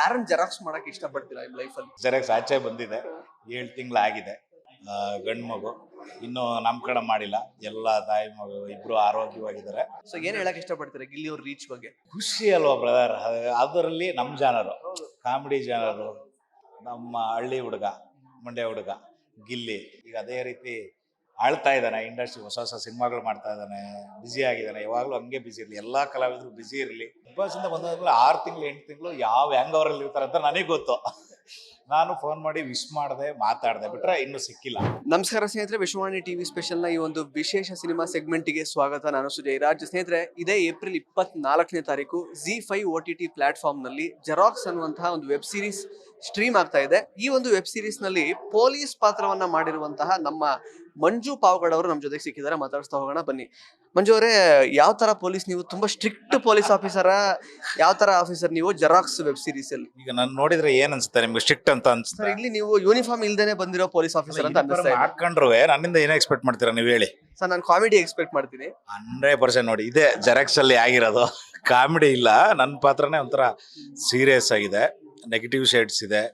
ಯಾರನ್ನ ಜೆರಾಕ್ಸ್ ಮಾಡಕ್ ಇಷ್ಟಪಡ್ತೀರಾ ನಿಮ್ ಲೈಫ್ ಅಲ್ಲಿ? ಜೆರಾಕ್ಸ್ ಆಚೆ ಬಂದಿದೆ, 7 ತಿಂಗಳಾಗಿದೆ. ಗಂಡು ಮಗು ಇನ್ನು ನಾಮಕರಣ ಮಾಡಿಲ್ಲ. ಎಲ್ಲ ತಾಯಿ ಮಗು ಇಬ್ರು ಆರೋಗ್ಯವಾಗಿದ್ದಾರೆ. ಸೊ ಏನ್ ಹೇಳಕ್ ಇಷ್ಟಪಡ್ತೀರಾ ಗಿಲ್ಲಿ ಅವ್ರ ರೀಚ್ ಬಗ್ಗೆ? ಖುಷಿ ಅಲ್ವಾ ಬ್ರದರ್? ಅದರಲ್ಲಿ ನಮ್ಮ ಜಾನರು, ಕಾಮಿಡಿ ಜಾನರು, ನಮ್ಮ ಹಳ್ಳಿ ಹುಡುಗ, ಮಂಡ್ಯ ಹುಡುಗ ಗಿಲ್ಲಿ ಈಗ ಅದೇ ರೀತಿ ಆಳ್ತಾ ಇದ್ದಾನೆ. ಇಂಡಸ್ಟ್ರಿ ಹೊಸ ಹೊಸ ಸಿನಿಮಾಗಳು ಮಾಡ್ತಾ ಇದ್ದಾನೆ, ಬ್ಯುಸಿ ಆಗಿದ್ದಾನೆ. ಯಾವಾಗಲೂ ಹಂಗೆ ಬ್ಯುಸಿ ಇರಲಿ, ಎಲ್ಲ ಕಲಾವಿದರು ಬ್ಯುಸಿ ಇರಲಿ. ಬಿಗ್ ಬಾಸ್ ಇಂದ ಬಂದಾದ್ಮೇಲೆ 6 ತಿಂಗಳು 8 ತಿಂಗಳು ಯಾವ ಹ್ಯಾಂಗ್ ಅವರಲ್ಲಿ ಇರ್ತಾರೆ ಅಂತ ನನಗೆ ಗೊತ್ತು. ನಾನು ಫೋನ್ ಮಾಡಿ ವಿಶ್ ಮಾಡಿದೆ, ಮಾತಾಡಿದೆ, ಬಿಟ್ರೆ ಇನ್ನೂ ಸಿಕ್ಕಿಲ್ಲ. ನಮಸ್ಕಾರ ಸ್ನೇಹಿತರೆ, ವಿಶ್ವವಾಣಿ ಟಿವಿ ಸ್ಪೆಷಲ್ ನ ಈ ಒಂದು ವಿಶೇಷ ಸಿನಿಮಾ ಸೆಗ್ಮೆಂಟ್ ಗೆ ಸ್ವಾಗತ. ನಾನು ಸುಜಯ್ ರಾಜ್. ಸ್ನೇಹಿತರೆ, ಇದೇ ಏಪ್ರಿಲ್ 24ನೇ ತಾರೀಕು ZEE5 OTT ಪ್ಲಾಟ್ಫಾರ್ಮ್ ನಲ್ಲಿ ಜೆರಾಕ್ಸ್ ಅನ್ನುವಂತಹ ಒಂದು ವೆಬ್ ಸೀರೀಸ್ ಸ್ಟ್ರೀಮ್ ಆಗ್ತಾ ಇದೆ. ಈ ಒಂದು ವೆಬ್ ಸೀರೀಸ್ ನಲ್ಲಿ ಪೊಲೀಸ್ ಪಾತ್ರವನ್ನ ಮಾಡಿರುವಂತಹ ನಮ್ಮ ಮಂಜು ಪಾವಗಡ್ ಅವರು ನಮ್ಮ ಜೊತೆಗೆ ಸಿಕ್ಕಿದ್ದಾರೆ. ಮಾತಾಡಿಸ್ತಾ ಹೋಗೋಣ ಬನ್ನಿ. ಮಂಜು ಅವರೇ, ಯಾವ ತರ ಪೊಲೀಸ್ ನೀವು? ತುಂಬಾ ಸ್ಟ್ರಿಕ್ಟ್ ಪೊಲೀಸ್ ಆಫೀಸರ? ಯಾವ ತರ ಆಫೀಸರ್ ನೀವು ಜೆರಾಕ್ಸ್ ವೆಬ್ ಸೀರೀಸ್ ಅಲ್ಲಿ? ಈಗ ನಾನು ನೋಡಿದ್ರೆ ಏನ್ ಅನ್ಸುತ್ತೆ ನಿಮ್ಗೆ? ಸ್ಟ್ರಿಕ್ಟ್ ಅಂತ ಅನ್ಸುತ್ತೆ? ಇಲ್ಲಿ ನೀವು ಯೂನಿಫಾರ್ಮ್ ಇಲ್ದೇನೆ ಬಂದಿರೋ ಪೊಲೀಸ್ ಆಫೀಸರ್ ಅಂತ ಅನ್ಸುತ್ತೆ. ಹಾಕೊಂಡ್ರು ನನ್ನಿಂದ ಏನ್ ಎಕ್ಸ್ಪೆಕ್ಟ್ ಮಾಡ್ತೀರಾ ನೀವು ಹೇಳಿ? ಸರ್, ನಾನು ಕಾಮಿಡಿ ಎಕ್ಸ್ಪೆಕ್ಟ್ ಮಾಡ್ತೀನಿ. 100% ನೋಡಿ, ಇದೇ ಜೆರಾಕ್ಸ್ ಅಲ್ಲಿ ಆಗಿರೋದು. ಕಾಮಿಡಿ ಇಲ್ಲ, ನನ್ನ ಪಾತ್ರನೇ ಒಂಥರ ಸೀರಿಯಸ್ ಆಗಿದೆ, ನೆಗೆಟಿವ್ ಶೇಡ್ಸ್ ಇದೆ,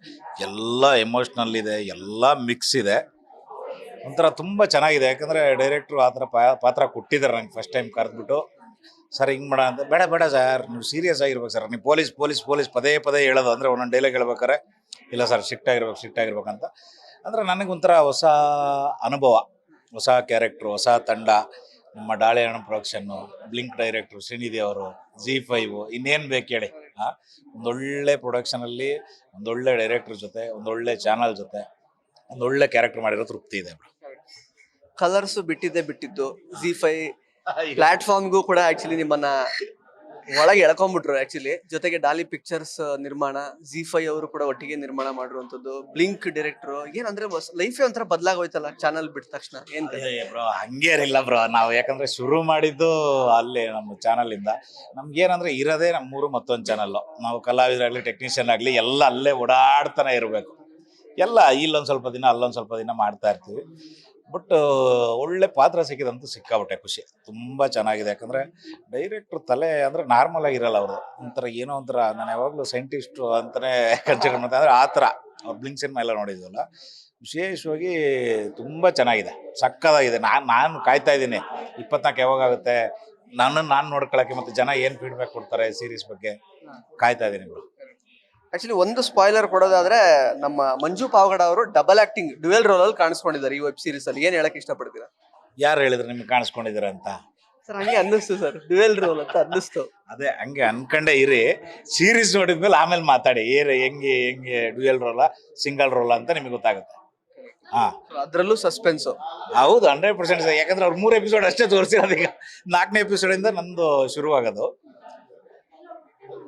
ಎಲ್ಲ ಎಮೋಷ್ನಲ್ ಇದೆ, ಎಲ್ಲ ಮಿಕ್ಸ್ ಇದೆ. ಒಂಥರ ತುಂಬ ಚೆನ್ನಾಗಿದೆ. ಯಾಕಂದರೆ ಡೈರೆಕ್ಟ್ರು ಆ ಥರ ಪಾತ್ರ ಕೊಟ್ಟಿದ್ದಾರೆ ನಂಗೆ. ಫಸ್ಟ್ ಟೈಮ್ ಕರೆದ್ಬಿಟ್ಟು ಸರ್ ಹಿಂಗೆ ಮಾಡ ಅಂತ, ಬೇಡ ಬೇಡ ಸರ್, ನೀವು ಸೀರಿಯಸ್ ಆಗಿರ್ಬೇಕು ಸರ್, ನೀವು ಪೊಲೀಸ್ ಪೊಲೀಸ್ ಪೊಲೀಸ್ ಪದೇ ಪದೇ ಹೇಳೋದು. ಅಂದರೆ ಒಂದೊಂದು ಡೈಲಾಗ್ ಹೇಳ್ಬೇಕಾರೆ ಇಲ್ಲ ಸರ್ ಸ್ಟ್ರಿಕ್ಟ್ ಆಗಿರ್ಬೇಕಂತ. ಅಂದರೆ ನನಗೊಂಥರ ಹೊಸ ಅನುಭವ, ಹೊಸ ಕ್ಯಾರೆಕ್ಟ್ರು, ಹೊಸ ತಂಡ. ನಮ್ಮ ಡಾಳೆಹಣ್ಣು ಪ್ರೊಡಕ್ಷನ್ನು, ಬ್ಲಿಂಕ್ ಡೈರೆಕ್ಟ್ರು ಶ್ರೀನಿಧಿ ಅವರು, ZEE5, ಇನ್ನೇನು ಬೇಕು ಹೇಳಿ. ಒಂದೊಳ್ಳೆ ಪ್ರೊಡಕ್ಷನಲ್ಲಿ, ಒಂದೊಳ್ಳೆ ಡೈರೆಕ್ಟ್ರ್ ಜೊತೆ, ಒಂದೊಳ್ಳೆ ಚಾನಲ್ ಜೊತೆ ಒಂದೊಳ್ಳೆ ಕ್ಯಾರೆಕ್ಟರ್ ಮಾಡಿರೋ ತೃಪ್ತಿ ಇದೆ. ಕಲರ್ಸ್ ಬಿಟ್ಟಿದ್ದು ZEE5 ಪ್ಲಾಟ್ಫಾರ್ಮ್ಗೂ ಕೂಡ ಆಕ್ಚುಲಿ ನಿಮ್ಮನ್ನ ಒಳಗೆ ಎಳ್ಕೊಂಡ್ಬಿಟ್ರು. ಆಕ್ಚುಲಿ ಜೊತೆಗೆ ಡಾಲಿ ಪಿಕ್ಚರ್ಸ್ ನಿರ್ಮಾಣ, ZEE5 ಅವರು ಕೂಡ ಒಟ್ಟಿಗೆ ನಿರ್ಮಾಣ ಮಾಡಿರುವಂತದ್ದು, ಬ್ಲಿಂಕ್ ಡೈರೆಕ್ಟರ್. ಏನಂದ್ರೆ ಲೈಫೇ ಒಂಥರ ಬದಲಾಗೋಯ್ತಲ್ಲ ಚಾನಲ್ ಬಿಟ್ಟ ತಕ್ಷಣ? ಏನ್ ಬ್ರೋ ಹಂಗೇನಿಲ್ಲ ಬ್ರೋ. ನಾವು ಯಾಕಂದ್ರೆ ಶುರು ಮಾಡಿದ್ದು ಅಲ್ಲಿ ನಮ್ಮ ಚಾನಲ್ ಇಂದ. ನಮ್ಗೇನಂದ್ರೆ ಇರೋದೇ ನಮ್ಮೂರು ಮತ್ತೊಂದು ಚಾನಲ್. ನಾವು ಕಲಾವಿದರಾಗ್ಲಿ ಟೆಕ್ನಿಷಿಯನ್ ಆಗ್ಲಿ ಎಲ್ಲ ಅಲ್ಲೇ ಓಡಾಡ್ತಾನೆ ಇರಬೇಕು. ಎಲ್ಲ ಇಲ್ಲೊಂದು ಸ್ವಲ್ಪ ದಿನ ಅಲ್ಲೊಂದು ಸ್ವಲ್ಪ ದಿನ ಮಾಡ್ತಾ ಇರ್ತೀವಿ. ಬಟ್ ಒಳ್ಳೆ ಪಾತ್ರ ಸಿಕ್ಕಿದಂತೂ ಸಿಕ್ಕಾಬಿಟ್ಟೆ ಖುಷಿ. ತುಂಬ ಚೆನ್ನಾಗಿದೆ. ಯಾಕಂದರೆ ಡೈರೆಕ್ಟ್ರ್ ತಲೆ ಅಂದರೆ ನಾರ್ಮಲ್ ಆಗಿರಲ್ಲ ಅವರು. ಒಂಥರ ಏನೋ ಒಂಥರ, ನಾನು ಯಾವಾಗಲೂ ಸೈಂಟಿಸ್ಟು ಅಂತಲೇ ಕನ್ಸಿಡರ್ ಮಾಡ್ತಾ. ಅಂದರೆ ಆ ಥರ ಅವ್ರು ಬ್ಲಿಂಕ್ ಸಿನಿಮಾ ಎಲ್ಲ ನೋಡಿದ್ವಲ್ಲ, ವಿಶೇಷವಾಗಿ ತುಂಬ ಚೆನ್ನಾಗಿದೆ, ಸಕ್ಕದಾಗಿದೆ. ನಾನು ಕಾಯ್ತಾ ಇದ್ದೀನಿ 24 ಯಾವಾಗುತ್ತೆ ನಾನು ನೋಡ್ಕೊಳ್ಳೋಕ್ಕೆ, ಮತ್ತು ಜನ ಏನು ಫೀಡ್ಬ್ಯಾಕ್ ಕೊಡ್ತಾರೆ ಸೀರೀಸ್ ಬಗ್ಗೆ ಕಾಯ್ತಾ ಇದ್ದೀನಿ ಬ್ರೋ. ಆಕ್ಚುಲಿ ಒಂದು ಸ್ಪಾಯ್ಲರ್ ಕೊಡೋದಾದ್ರೆ, ನಮ್ಮ ಮಂಜು ಪಾವಗಡ ಅವರು ಡಬಲ್ ಆಕ್ಟಿಂಗ್, ಡ್ಯುಯಲ್ ರೋಲ್ ಅಲ್ಲಿ ಕಾಣಿಸ್ಕೊಂಡಿದ್ದಾರೆ ಈ ವೆಬ್ ಸೀರೀಸ್ ಅಲ್ಲಿ. ಏನ್ ಹೇಳಕ್ ಇಷ್ಟಪಡ್ತೀರಾ? ಯಾರು ಹೇಳಿದ್ರು ನಿಮ್ಗೆ ಕಾಣಿಸ್ಕೊಂಡಿದ್ದೀರ ಅಂತ? ಸರ್, ಹಂಗೆ ಅನ್ನಿಸ್ತು ಸರ್, ಡ್ಯುಯಲ್ ರೋಲ್ ಅಂತ ಅನ್ನಿಸ್ತು. ಅದೇ ಹಂಗೆ ಅನ್ಕೊಂಡೇ ಇರಿ. ಸೀರೀಸ್ ನೋಡಿದ್ಮೇಲೆ ಆಮೇಲೆ ಮಾತಾಡಿ ಹೆಂಗೆ ಡ್ಯುಯಲ್ ರೋಲ ಸಿಂಗಲ್ ರೋಲ ಅಂತ ನಿಮಗೆ ಗೊತ್ತಾಗುತ್ತೆ. ಅದ್ರಲ್ಲೂ ಸಸ್ಪೆನ್ಸ್. ಹೌದು, 100%. ಯಾಕಂದ್ರೆ ಅವ್ರು 3 ಎಪಿಸೋಡ್ ಅಷ್ಟೇ ತೋರಿಸಿರೋದು. ಈಗ 4ನೇ ಎಪಿಸೋಡ್ ಇಂದ ನಂದು ಶುರುವಾಗೋದು.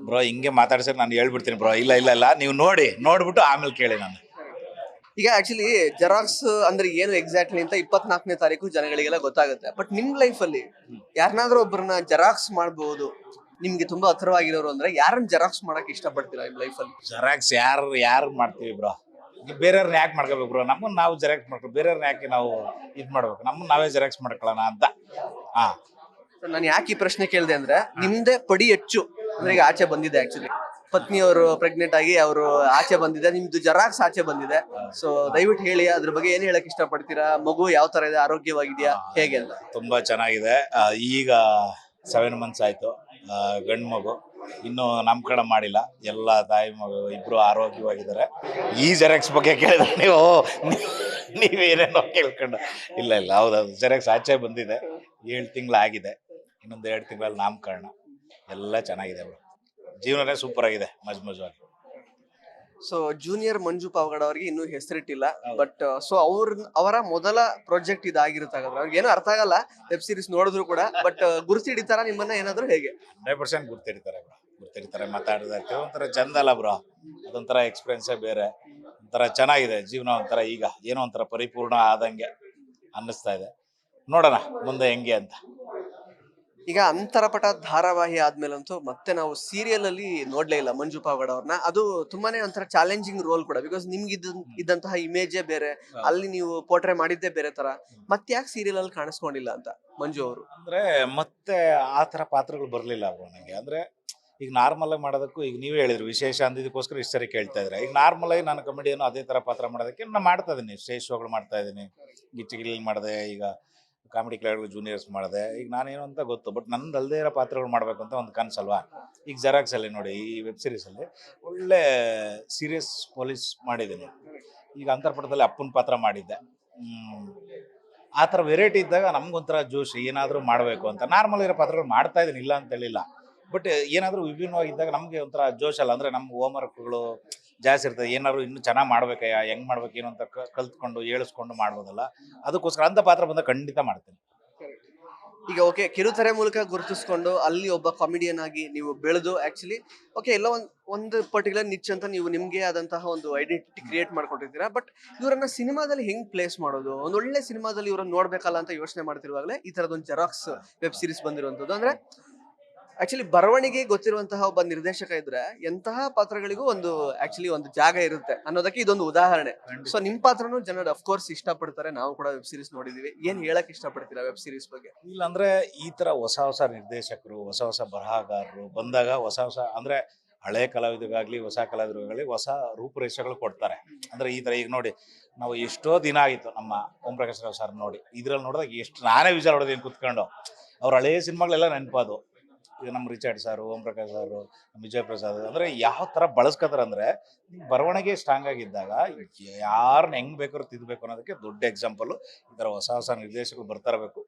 ಬ್ರೋ ಹಿಂಗೆ ಮಾತಾಡ್ಸಿದ್ರೆ ನಾನು ಹೇಳ್ಬಿಡ್ತೀನಿ ಬ್ರೋ. ಇಲ್ಲ ನೀವು ನೋಡ್ಬಿಟ್ಟು ಆಮೇಲೆ ಕೇಳಿ. ನಾನು ಈಗ ಆಕ್ಚುಲಿ ಜೆರಾಕ್ಸ್ ಅಂದ್ರೆ ಏನು ಎಕ್ಸಾಕ್ಟ್ಲಿ ಅಂತ 24ನೇ ತಾರೀಕು ಜನಗಳಿಗೆಲ್ಲ ಗೊತ್ತಾಗುತ್ತೆ. ಬಟ್ ನಿಮ್ ಲೈಫ್ ಅಲ್ಲಿ ಯಾರನ್ನಾದ್ರೂ ಒಬ್ಬರನ್ನ ಜೆರಾಕ್ಸ್ ಮಾಡಬಹುದು, ನಿಮ್ಗೆ ತುಂಬಾ ಹತ್ರವಾಗಿರೋರು ಅಂದ್ರೆ ಯಾರನ್ನ ಜೆರಾಕ್ಸ್ ಮಾಡಕ್ ಇಷ್ಟಪಡ್ತೀರಾ ನಿಮ್ ಲೈಫ್ ಅಲ್ಲಿ? ಜೆರಾಕ್ಸ್ ಯಾರು ಮಾಡ್ತೀವಿ ಬ್ರೋ? ಬೇರೆಯವ್ರನ್ನ ಯಾಕೆ ಮಾಡ್ಕೋಬೇಕು ಬ್ರೋ? ನಮ್ಮನ್ನ ನಾವು ಜೆರಾಕ್ಸ್ ಮಾಡ್ಕೊ, ಬೇರೆಯವ್ರನ್ನ ಯಾಕೆ ನಾವು ಇದು ಮಾಡ್ಬೇಕು? ನಮ್ಮನ್ನ ನಾವೇ ಜೆರಾಕ್ಸ್ ಮಾಡ್ಕೊಳ್ಳೋಣ ಅಂತ. ನಾನು ಯಾಕೆ ಈ ಪ್ರಶ್ನೆ ಕೇಳಿದೆ ಅಂದ್ರೆ, ನಿಮ್ದೇ ಪಡಿ ಹೆಚ್ಚು ಅಂದ್ರೆ ಈಗ ಆಚೆ ಬಂದಿದೆ. ಆಕ್ಚುಲಿ ಪತ್ನಿಯವರು ಪ್ರೆಗ್ನೆಂಟ್ ಆಗಿ ಅವರು ಆಚೆ ಬಂದಿದೆ, ನಿಮ್ದು ಜೆರಾಕ್ಸ್ ಆಚೆ ಬಂದಿದೆ. ಸೊ ದಯವಿಟ್ಟು ಹೇಳಿ, ಅದ್ರ ಬಗ್ಗೆ ಏನ್ ಹೇಳಕ್ ಇಷ್ಟಪಡ್ತೀರಾ? ಮಗು ಯಾವ ತರ ಇದೆ, ಆರೋಗ್ಯವಾಗಿದೆಯಾ, ಹೇಗೆ ಅಂತ? ತುಂಬಾ ಚೆನ್ನಾಗಿದೆ. ಈಗ 7 months ಆಯ್ತು. ಗಂಡು ಮಗು ಇನ್ನು ನಾಮಕರಣ ಮಾಡಿಲ್ಲ. ಎಲ್ಲ ತಾಯಿ ಮಗು ಇಬ್ರು ಆರೋಗ್ಯವಾಗಿದ್ದಾರೆ. ಈ ಜೆರಾಕ್ಸ್ ಬಗ್ಗೆ ಕೇಳಿದ್ರೆ ನೀವೇನೇನೋ ಕೇಳ್ಕೊಂಡು. ಇಲ್ಲ ಹೌದೌದು, ಜೆರಾಕ್ಸ್ ಆಚೆ ಬಂದಿದೆ, 7 ತಿಂಗಳಾಗಿದೆ. ಇನ್ನೊಂದು 2 ತಿಂಗಳಲ್ಲಿ ನಾಮಕರಣ. ಎಲ್ಲ ಚೆನ್ನಾಗಿದೆ ಬ್ರೋ. ಜೀವನನೇ ಸೂಪರ್ ಆಗಿದೆ, ಮಜವಾಗಿ. ಸೊ ಜೂನಿಯರ್ ಮಂಜು ಪಾವಗಡ ಅವ್ರಿಗೆ ಇನ್ನೂ ಹೆಸರಿಟ್ಟಿಲ್ಲ. ಬಟ್ ಸೊ ಅವರ ಮೊದಲ ಪ್ರಾಜೆಕ್ಟ್ ಇದಾಗಿರುತ್ತೆ. ಅವ್ರಿಗೆ ಏನೂ ಅರ್ಥ ಆಗಲ್ಲ ವೆಬ್ ಸೀರೀಸ್ ನೋಡಿದ್ರು ಕೂಡ. ಬಟ್ ಗುರ್ತಿಡಿತಾರ ನಿಮ್ಮನ್ನ ಏನಾದ್ರು? ಹೇಗೆ? 100% ಗುರ್ತಿಡಿತಾರೆ ಬ್ರೋ. ಮಾತಾಡಿದ್ರೆ ಒಂಥರ ಚಂದ ಅಲ್ಲ ಬ್ರೋ? ಅದೊಂಥರ ಎಕ್ಸ್ಪೀರಿಯನ್ಸೇ ಬೇರೆ. ಒಂಥರ ಚೆನ್ನಾಗಿದೆ ಜೀವನ. ಒಂಥರ ಈಗ ಏನೋ ಒಂಥರ ಪರಿಪೂರ್ಣ ಆದಂಗೆ ಅನ್ನಿಸ್ತಾ ಇದೆ. ನೋಡೋಣ ಮುಂದೆ ಹೆಂಗೆ ಅಂತ. ಈಗ ಅಂತರಪಟ ಧಾರಾವಾಹಿ ಆದ್ಮೇಲಂತೂ ಮತ್ತೆ ನಾವು ಸೀರಿಯಲ್ ಅಲ್ಲಿ ನೋಡ್ಲೇ ಇಲ್ಲ ಮಂಜು ಪಾವಗಡ ಅವ್ರನ್ನ. ಅದು ತುಂಬಾನೇ ಒಂಥರ ಚಾಲೆಂಜಿಂಗ್ ರೋಲ್ ಕೂಡ. ಬಿಕಾಸ್ ನಿಮ್ಗೆ ಇದ್ದಂತಹ ಇಮೇಜೇ ಬೇರೆ, ಅಲ್ಲಿ ನೀವು ಪೋರ್ಟ್ರೇ ಮಾಡಿದ್ದೇ ಬೇರೆ ತರ. ಮತ್ತೆ ಯಾಕೆ ಸೀರಿಯಲ್ ಅಲ್ಲಿ ಕಾಣಿಸ್ಕೊಂಡಿಲ್ಲ ಅಂತ ಮಂಜು ಅವರು? ಅಂದ್ರೆ ಮತ್ತೆ ಆ ತರ ಪಾತ್ರಗಳು ಬರ್ಲಿಲ್ಲ ಬ್ರೋ ನನಗೆ. ಅಂದ್ರೆ ಈಗ ನಾರ್ಮಲ್ ಆಗಿ ಮಾಡೋದಕ್ಕೂ ಈಗ ನೀವೇ ಹೇಳಿದ್ರು ವಿಶೇಷ ಅಂದಿದ್ದಕ್ಕೋಸ್ಕರ ಇಷ್ಟು ಸರಿ ಕೇಳ್ತಾ ಇದ್ರೆ, ಈಗ ನಾರ್ಮಲ್ ಆಗಿ ನಾನು ಕಮಿಡಿಯನ್ನು ಅದೇ ಥರ ಪಾತ್ರ ಮಾಡೋದಕ್ಕೆ ನಾನು ಮಾಡ್ತಾ ಇದ್ದೀನಿ, ಸ್ಟೇಜ್ ಶೋಗಳು ಮಾಡ್ತಾ ಇದ್ದೀನಿ, ಗಿಚ್ಚಿಗಿಲ್ಲಿ ಮಾಡಿದೆ, ಈಗ ಕಾಮಿಡಿ ಕ್ಲಬ್ಗಳು ಜೂನಿಯರ್ಸ್ ಮಾಡಿದೆ. ಈಗ ನಾನೇನು ಅಂತ ಗೊತ್ತು, ಬಟ್ ನಂದು ಅಲ್ಲದೇ ಇರೋ ಪಾತ್ರಗಳು ಮಾಡಬೇಕು ಅಂತ ಒಂದು ಕನಸಲ್ವಾ. ಈಗ ಜೆರಾಕ್ಸಲ್ಲಿ ನೋಡಿ, ಈ ವೆಬ್ ಸೀರೀಸಲ್ಲಿ ಒಳ್ಳೆ ಸೀರಿಯಸ್ ಪೊಲೀಸ್ ಮಾಡಿದ್ದೀನಿ. ಈಗ ಅಂತರ್ಪಟದಲ್ಲಿ ಅಪ್ಪನ ಪಾತ್ರ ಮಾಡಿದ್ದೆ. ಆ ಥರ ವೆರೈಟಿ ಇದ್ದಾಗ ನಮ್ಗೊಂಥರ ಜೋಶ್, ಏನಾದರೂ ಮಾಡಬೇಕು ಅಂತ. ನಾರ್ಮಲ್ ಇರೋ ಪಾತ್ರಗಳು ಮಾಡ್ತಾ ಇದ್ದೀನಿ, ಇಲ್ಲ ಅಂತ ಹೇಳಿಲ್ಲ, ಬಟ್ ಏನಾದರೂ ವಿಭಿನ್ನವಾಗಿದ್ದಾಗ ನಮಗೆ ಒಂಥರ ಜೋಶ್ ಅಲ್ಲ. ಅಂದರೆ ನಮ್ಮ ಹೋಮ್ ವರ್ಕ್ಗಳು ಜಾಸ್ತಿ ಇರ್ತದೆ, ಏನಾದ್ರು ಇನ್ನೂ ಚೆನ್ನಾಗಿ ಮಾಡ್ಬೇಕಯ್ಯ, ಹೆಂಗೆ ಮಾಡ್ಬೇಕು ಏನು ಅಂತ ಕಲ್ತ್ಕೊಂಡು ಏಳಿಸ್ಕೊಂಡು ಮಾಡ್ಬೋದಲ್ಲ, ಅದಕ್ಕೋಸ್ಕರ ಅಂಥ ಪಾತ್ರ ಬಂದಾಗ ಖಂಡಿತ ಮಾಡ್ತೀನಿ. ಈಗ ಓಕೆ, ಕಿರುತೆರೆ ಮೂಲಕ ಗುರುತಿಸ್ಕೊಂಡು ಅಲ್ಲಿ ಒಬ್ಬ ಕಾಮಿಡಿಯನ್ ಆಗಿ ನೀವು ಬೆಳೆದು ಆಕ್ಚುಲಿ ಓಕೆ ಎಲ್ಲ ಒಂದು ಪರ್ಟಿಕ್ಯುಲರ್ ನಿಚ್ ಅಂತ ನೀವು ನಿಮ್ಗೆ ಆದಂತಹ ಒಂದು ಐಡೆಂಟಿಟಿ ಕ್ರಿಯೇಟ್ ಮಾಡ್ಕೊಂಡಿರ್ತೀರಾ. ಬಟ್ ಇವರನ್ನ ಸಿನಿಮಾದಲ್ಲಿ ಹೆಂಗ್ ಪ್ಲೇಸ್ ಮಾಡೋದು, ಒಂದು ಒಳ್ಳೆ ಸಿನಿಮಾದಲ್ಲಿ ಇವ್ರನ್ನ ನೋಡ್ಬೇಕಲ್ಲ ಅಂತ ಯೋಚನೆ ಮಾಡ್ತಿರುವಾಗಲೇ ಈ ತರದೊಂದು ಜೆರಾಕ್ಸ್ ವೆಬ್ ಸೀರೀಸ್ ಬಂದಿರುವಂತದ್ದು. ಅಂದ್ರೆ ಆಕ್ಚುಲಿ ಬರವಣಿಗೆ ಗೊತ್ತಿರುವಂತಹ ಒಬ್ಬ ನಿರ್ದೇಶಕ ಇದ್ರೆ ಎಂತಹ ಪಾತ್ರಗಳಿಗೂ ಒಂದು ಆಕ್ಚುಲಿ ಒಂದು ಜಾಗ ಇರುತ್ತೆ ಅನ್ನೋದಕ್ಕೆ ಇದೊಂದು ಉದಾಹರಣೆ. ಸೊ ನಿಮ್ ಪಾತ್ರನೂ ಜನರು ಅಫ್ಕೋರ್ಸ್ ಇಷ್ಟಪಡ್ತಾರೆ, ನಾವು ಕೂಡ ವೆಬ್ ಸೀರೀಸ್ ನೋಡಿದೀವಿ. ಏನ್ ಹೇಳಕ್ ಇಷ್ಟಪಡ್ತೀರಾ ವೆಬ್ ಸೀರೀಸ್ ಬಗ್ಗೆ? ಇಲ್ಲಾಂದ್ರೆ ಈ ತರ ಹೊಸ ಹೊಸ ನಿರ್ದೇಶಕರು, ಹೊಸ ಹೊಸ ಬರಹಗಾರರು ಬಂದಾಗ ಹೊಸ ಹೊಸ ಅಂದ್ರೆ ಹಳೆ ಕಲಾವಿದರಿಗಾಗ್ಲಿ ಹೊಸ ಕಲಾವಿದರಿಗಾಗಲಿ ಹೊಸ ರೂಪುರೇಷೆಗಳು ಕೊಡ್ತಾರೆ. ಅಂದ್ರೆ ಈ ತರ ಈಗ ನೋಡಿ, ನಾವು ಎಷ್ಟೋ ದಿನ ಆಗಿತ್ತು ನಮ್ಮ ಓಂ ಪ್ರಕಾಶ್ ರಾವ್ ಸರ್ ನೋಡಿ, ಇದ್ರಲ್ಲಿ ನೋಡಿದಾಗ ಎಷ್ಟು ನಾನೇ ವಿಚಾರ ಹೊಡೆದೇನು ಕುತ್ಕೊಂಡು. ಅವ್ರ ಹಳೆ ಸಿನಿಮಾಗಳೆಲ್ಲ ನೆನಪಾದು. ಈಗ ನಮ್ಮ ರಿಚರ್ಡ್ ಸಾರು, ಓಂ ಪ್ರಕಾಶ್ ಸಾರು, ವಿಜಯ್ ಪ್ರಸಾದ್, ಅಂದ್ರೆ ಯಾವ ತರ ಬಳಸ್ಕೊತಾರೆ ಅಂದ್ರೆ ಬರವಣಿಗೆ ಸ್ಟ್ರಾಂಗ್ ಆಗಿದ್ದಾಗ ಯಾರನ್ನ ಹೆಂಗ್ ಬೇಕಾದ್ರೂ ತಿದ್ಬೇಕು ಅನ್ನೋದಕ್ಕೆ ದೊಡ್ಡ ಎಕ್ಸಾಂಪಲ್. ಈ ತರ ಹೊಸ ಹೊಸ ನಿರ್ದೇಶಕರು ಬರ್ತಾ ಇರಬೇಕು,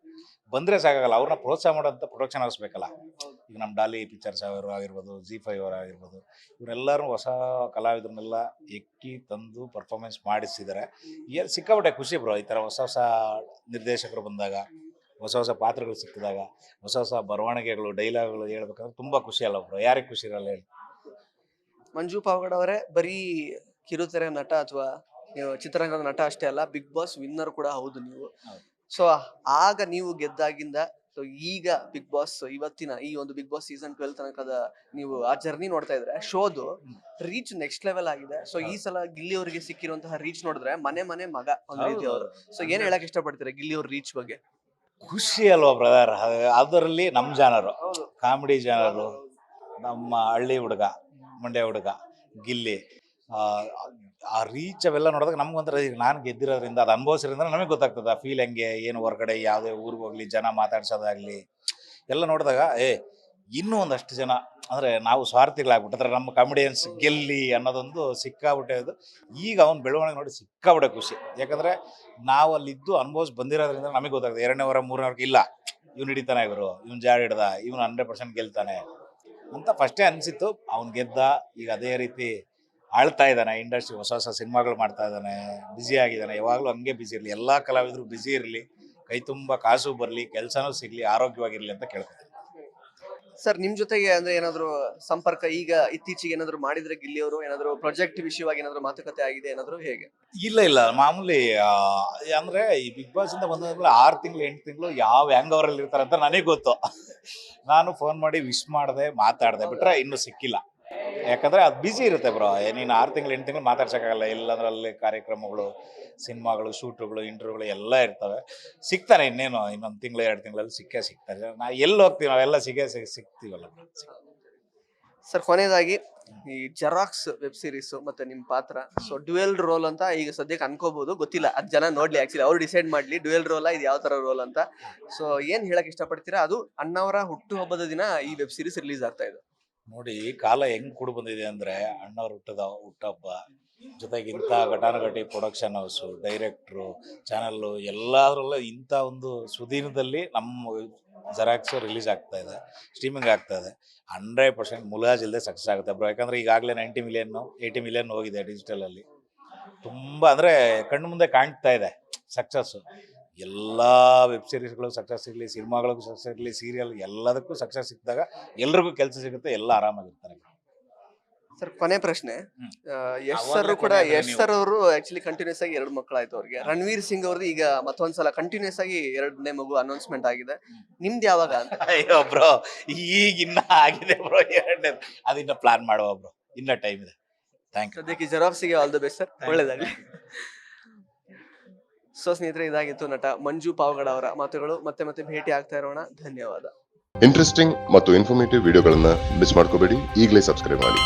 ಬಂದ್ರೆ ಸಾಕಾಗಲ್ಲ, ಅವ್ರನ್ನ ಪ್ರೋತ್ಸಾಹ ಮಾಡೋಂಥ ಪ್ರೊಡಕ್ಷನ್ ಹೌಸ್ ಬೇಕಲ್ಲ. ಈಗ ನಮ್ಮ ಡಾಲಿ ಪಿಕ್ಚರ್ಸ್ ಅವರು ಆಗಿರ್ಬೋದು, ZEE5 ಅವರು ಆಗಿರ್ಬೋದು, ಇವರೆಲ್ಲರೂ ಹೊಸ ಕಲಾವಿದರನ್ನೆಲ್ಲ ಎಕ್ಕಿ ತಂದು ಪರ್ಫಾರ್ಮೆನ್ಸ್ ಮಾಡಿಸಿದ್ದಾರೆ. ಸಿಕ್ಕಾಪಟ್ಟೆ ಖುಷಿ ಬ್ರೋ, ಈ ತರ ಹೊಸ ಹೊಸ ನಿರ್ದೇಶಕರು ಬಂದಾಗ, ಹೊಸ ಹೊಸ ಪಾತ್ರಗಳು ಸಿಕ್ಕಿದಾಗ, ಹೊಸ ಹೊಸ ಬರವಣಿಗೆಗಳು, ಡೈಲಾಗ್ಗಳು ಹೇಳ್ಬೇಕಂದ್ರೆ ತುಂಬಾ ಖುಷಿ ಅಲ್ಲ ಬ್ರೋ, ಯಾರಿಗೆ ಖುಷಿ ಇರಲ್ಲ ಹೇಳಿ. ಮಂಜು ಪಾವಗಡ ಅವರೇ ಬರೀ ಕಿರುತೆರೆ ನಟ ಅಥವಾ ಚಿತ್ರರಂಗದ ನಟ ಅಷ್ಟೇ ಅಲ್ಲ, ಬಿಗ್ ಬಾಸ್ ವಿನ್ನರ್ ಕೂಡ ಹೌದು ನೀವು. ಸೊ ಆಗ ನೀವು ಗೆದ್ದಾಗಿಂದ ಸೊ ಈಗ ಬಿಗ್ ಬಾಸ್ ಇವತ್ತಿನ ಈ ಒಂದು ಬಿಗ್ ಬಾಸ್ ಸೀಸನ್ 12 ತನಕದ ನೀವು ಆ ಜರ್ನಿ ನೋಡ್ತಾ ಇದ್ರೆ ಶೋದು ರೀಚ್ ನೆಕ್ಸ್ಟ್ ಲೆವೆಲ್ ಆಗಿದೆ. ಸೊ ಈ ಸಲ ಗಿಲ್ಲಿ ಅವರಿಗೆ ಸಿಕ್ಕಿರುವಂತಹ ರೀಚ್ ನೋಡಿದ್ರೆ ಮನೆ ಮನೆ ಮಗ ಒಂದು ರೀತಿ ಅವರು. ಸೊ ಏನ್ ಹೇಳಕ್ ಇಷ್ಟಪಡ್ತೀರಾ ಗಿಲ್ಲಿ ಅವ್ರ ರೀಚ್ ಬಗ್ಗೆ? ಖುಷಿ ಅಲ್ವಾ ಬ್ರದರ್, ಅದರಲ್ಲಿ ನಮ್ಮ ಜಾನರು, ಕಾಮಿಡಿ ಜಾನರು, ನಮ್ಮ ಹಳ್ಳಿ ಹುಡುಗ, ಮಂಡ್ಯ ಹುಡುಗ ಗಿಲ್ಲಿ, ಆ ರೀಚ್ ಅವೆಲ್ಲ ನೋಡಿದಾಗ ನಮ್ಗೊಂಥರ, ಈಗ ನಾನು ಗೆದ್ದಿರೋದ್ರಿಂದ ಅದು ಅನುಭವಿಸಿರೋದ್ರಿಂದ ನಮಗೆ ಗೊತ್ತಾಗ್ತದೆ ಆ ಫೀಲ್ ಹೆಂಗೆ, ಏನು ಹೊರಗಡೆ ಯಾವುದೇ ಊರಿಗೆ ಹೋಗ್ಲಿ ಜನ ಮಾತಾಡ್ಸೋದಾಗ್ಲಿ ಎಲ್ಲ ನೋಡಿದಾಗ ಇನ್ನೂ ಒಂದಷ್ಟು ಜನ ಅಂದರೆ ನಾವು ಸ್ವಾರ್ಥಿಗಳಾಗ್ಬಿಟ್ಟಿದ್ರೆ ನಮ್ಮ ಕಾಮಿಡಿಯನ್ಸ್ ಗೆಲ್ಲಿ ಅನ್ನೋದೊಂದು ಸಿಕ್ಕಾಬಿಟ್ಟೆ. ಈಗ ಅವ್ನ ಬೆಳವಣಿಗೆ ನೋಡಿ ಸಿಕ್ಕಾಬಿಟ್ಟೆ ಖುಷಿ. ಯಾಕಂದರೆ ನಾವು ಅಲ್ಲಿದ್ದು ಅನುಭವಿಸಿ ಬಂದಿರೋದ್ರಿಂದ ನಮಗೆ ಗೊತ್ತಾಗ್ತದೆ, 2ನೇ ವಾರ 3ನೇ ವಾರಕ್ಕೆ ಇಲ್ಲ ಇವ್ನು ಹಿಡಿತಾನೆ, ಇವ್ನು ಜಾಡ್ ಹಿಡ್ದ, ಇವನು 100% ಗೆಲ್ತಾನೆ ಅಂತ ಫಸ್ಟೇ ಅನಿಸಿತ್ತು. ಅವ್ನು ಗೆದ್ದ, ಈಗ ಅದೇ ರೀತಿ ಆಳ್ತಾ ಇದ್ದಾನೆ ಇಂಡಸ್ಟ್ರಿ, ಹೊಸ ಹೊಸ ಸಿನಿಮಾಗಳು ಮಾಡ್ತಾ ಇದ್ದಾನೆ, ಬ್ಯುಸಿ ಆಗಿದ್ದಾನೆ. ಯಾವಾಗಲೂ ಹಂಗೆ ಬ್ಯುಸಿ ಇರಲಿ, ಎಲ್ಲ ಕಲಾವಿದರು ಬ್ಯುಸಿ ಇರಲಿ, ಕೈ ತುಂಬ ಕಾಸು ಬರಲಿ, ಕೆಲಸನೂ ಸಿಗಲಿ, ಆರೋಗ್ಯವಾಗಿರಲಿ ಅಂತ ಕೇಳ್ಕೊತೀನಿ. ಸರ್ ನಿಮ್ ಜೊತೆಗೆ ಅಂದ್ರೆ ಏನಾದ್ರು ಸಂಪರ್ಕ ಈಗ ಇತ್ತೀಚೆಗೆ ಏನಾದ್ರು ಮಾಡಿದ್ರೆ ಗಿಲ್ಲಿ ಅವರು, ಏನಾದ್ರು ಪ್ರಾಜೆಕ್ಟ್ ವಿಷಯವಾಗಿ ಏನಾದ್ರು ಮಾತುಕತೆ ಆಗಿದೆ ಏನಾದ್ರು, ಹೇಗೆ? ಇಲ್ಲ ಮಾಮೂಲಿ. ಅಂದ್ರೆ ಈ ಬಿಗ್ ಬಾಸ್ ಇಂದ ಬಂದಾದ್ಮೇಲೆ 6 ತಿಂಗಳು 8 ತಿಂಗಳು ಯಾವ ಹ್ಯಾಂಗ್ ಅವರಲ್ಲಿ ಇರ್ತಾರೆ ಅಂತ ನನಗೆ ಗೊತ್ತು. ನಾನು ಫೋನ್ ಮಾಡಿ ವಿಶ್ ಮಾಡಿದೆ, ಮಾತಾಡಿದೆ, ಬಿಟ್ರೆ ಇನ್ನೂ ಸಿಕ್ಕಿಲ್ಲ. ಯಾಕಂದ್ರೆ ಅದು ಬಿಸಿ ಇರುತ್ತೆ ಬ್ರೋ, ನೀನು 6 ತಿಂಗಳು 8 ತಿಂಗಳು ಮಾತಾಡ್ಸೋಕ್ಕಾಗಲ್ಲ. ಎಲ್ಲಂದ್ರಲ್ಲಿ ಕಾರ್ಯಕ್ರಮಗಳು, ಸಿನಿಮಾಗಳು, ಶೂಟ್ಗಳು, ಇಂಟರ್ವ್ಯೂಗಳು ಎಲ್ಲ ಇರ್ತವೆ. ಸಿಗ್ತಾನೆ ಇನ್ನೇನು ಇನ್ನೊಂದು ತಿಂಗಳು 2 ತಿಂಗಳಲ್ಲಿ ಸಿಗ್ತಾರೆ. ನಾ ಎಲ್ಲಿ ಹೋಗ್ತೀವಿ, ನಾವೆಲ್ಲ ಸಿಗ್ತೀವಲ್ಲ. ಸರ್ ಕೊನೆಯದಾಗಿ ಈ ಜೆರಾಕ್ಸ್ ವೆಬ್ ಸೀರೀಸ್ ಮತ್ತೆ ನಿಮ್ ಪಾತ್ರ, ಸೊ ಡ್ಯುಯಲ್ ರೋಲ್ ಅಂತ ಈಗ ಸದ್ಯಕ್ಕೆ ಅನ್ಕೋಬಹುದು, ಗೊತ್ತಿಲ್ಲ, ಅದ್ ಜನ ನೋಡ್ಲಿ, ಆಕ್ಚುಲಿ ಅವ್ರು ಡಿಸೈಡ್ ಮಾಡ್ಲಿ ಡ್ಯುಯಲ್ ರೋಲ್ ಇದು ಯಾವ ತರ ರೋಲ್ ಅಂತ. ಸೊ ಏನ್ ಹೇಳಕ್ ಇಷ್ಟಪಡ್ತೀರಾ? ಅದು ಅಣ್ಣವರ ಹುಟ್ಟುಹಬ್ಬದ ದಿನ ಈ ವೆಬ್ ಸೀರೀಸ್ ರಿಲೀಸ್ ಆಗ್ತಾ ಇದೆ. ನೋಡಿ ಕಾಲ ಹೆಂಗ್ ಕೂಡ ಬಂದಿದೆ ಅಂದ್ರೆ, ಅಣ್ಣವ್ರ ಹುಟ್ಟಹಬ್ಬ ಜೊತೆಗೆ ಇಂಥ ಘಟಾನುಘಟಿ ಪ್ರೊಡಕ್ಷನ್ ಹೌಸು, ಡೈರೆಕ್ಟ್ರು, ಚಾನಲ್ಲು ಎಲ್ಲದರಲ್ಲೂ ಇಂಥ ಒಂದು ಸುದೀನದಲ್ಲಿ ನಮ್ಮ ಜೆರಾಕ್ಸ್ ರಿಲೀಸ್ ಆಗ್ತಾ ಇದೆ, ಸ್ಟ್ರೀಮಿಂಗ್ ಆಗ್ತಾ ಇದೆ. 100% ಮುಲಾಜಿಲ್ಲದೆ ಸಕ್ಸಸ್ ಆಗುತ್ತೆ ಬ್ರೋ. ಯಾಕಂದರೆ ಈಗಾಗಲೇ 90 ಮಿಲಿಯನ್ 80 ಮಿಲಿಯನ್ ಹೋಗಿದೆ ಡಿಜಿಟಲಲ್ಲಿ. ತುಂಬ ಅಂದರೆ ಕಣ್ಣು ಮುಂದೆ ಕಾಣ್ತಾ ಇದೆ ಸಕ್ಸಸ್ಸು. ಎಲ್ಲ ವೆಬ್ ಸೀರೀಸ್ಗಳು ಸಕ್ಸಸ್ ಸಿಗಲಿ, ಸಿನಿಮಾಗಳಿಗೂ ಸಕ್ಸಸ್ ಸಿಗಲಿ, ಸೀರಿಯಲ್ ಎಲ್ಲದಕ್ಕೂ ಸಕ್ಸಸ್ ಸಿಕ್ಕಿದಾಗ ಎಲ್ರಿಗೂ ಕೆಲಸ ಸಿಗುತ್ತೆ, ಎಲ್ಲ ಆರಾಮಾಗಿರ್ತಾರೆ. ಸರ್ ಕೊನೆ ಪ್ರಶ್ನೆ, ಯಶ್ ಸರ್ ಕೂಡ, ಯಶ್ ಸರ್ ಅವರು ಆಕ್ಚುಲಿ ಕಂಟಿನ್ಯೂಸ್ ಆಗಿ 2 ಮಕ್ಕಳಾಯ್ತು ಅವ್ರಿಗೆ. ರಣವೀರ್ ಸಿಂಗ್ ಅವ್ರದ್ದು ಈಗ ಮತ್ತೊಂದ್ಸಲ ಕಂಟಿನ್ಯೂಸ್ ಆಗಿ 2ನೇ ಮಗು ಅನೌನ್ಸ್ಮೆಂಟ್ ಆಗಿದೆ. ನಿಮ್ದು ಯಾವಾಗ ಅಂತ? ಅಯ್ಯೋ ಬ್ರೋ, ಈಗಿನ್ನ ಆಗಿದೆ ಬ್ರೋ 2ನೇ, ಅದಿನ್ನ ಪ್ಲಾನ್ ಮಾಡುವ ಬ್ರೋ, ಇನ್ನ ಟೈಮ್ ಇದೆ. Thank you. ಸದ್ಯಕ್ಕೆ ಜೆರಾಕ್ಸ್ಗೆ ಆಲ್ ದ ಬೆಸ್ಟ್ ಸರ್, ಒಳ್ಳೇದಾಗಲಿ. ಸೊ ಸ್ನೇಹಿತರೆ, ಇದಾಗಿತ್ತು ನಟ ಮಂಜು ಪಾವಗಡ ಅವರ ಮಾತುಗಳು. ಮತ್ತೆ ಭೇಟಿ ಆಗ್ತಾ ಇರೋಣ. ಧನ್ಯವಾದ. ಇಂಟ್ರೆಸ್ಟಿಂಗ್ ಮತ್ತು ಇನ್ಫಾರ್ಮೇಟಿವ್ ವಿಡಿಯೋಗಳನ್ನ ಮಿಸ್ ಮಾಡ್ಕೋಬೇಡಿ, ಈಗಲೇ ಸಬ್ಸ್ಕ್ರೈಬ್ ಮಾಡಿ.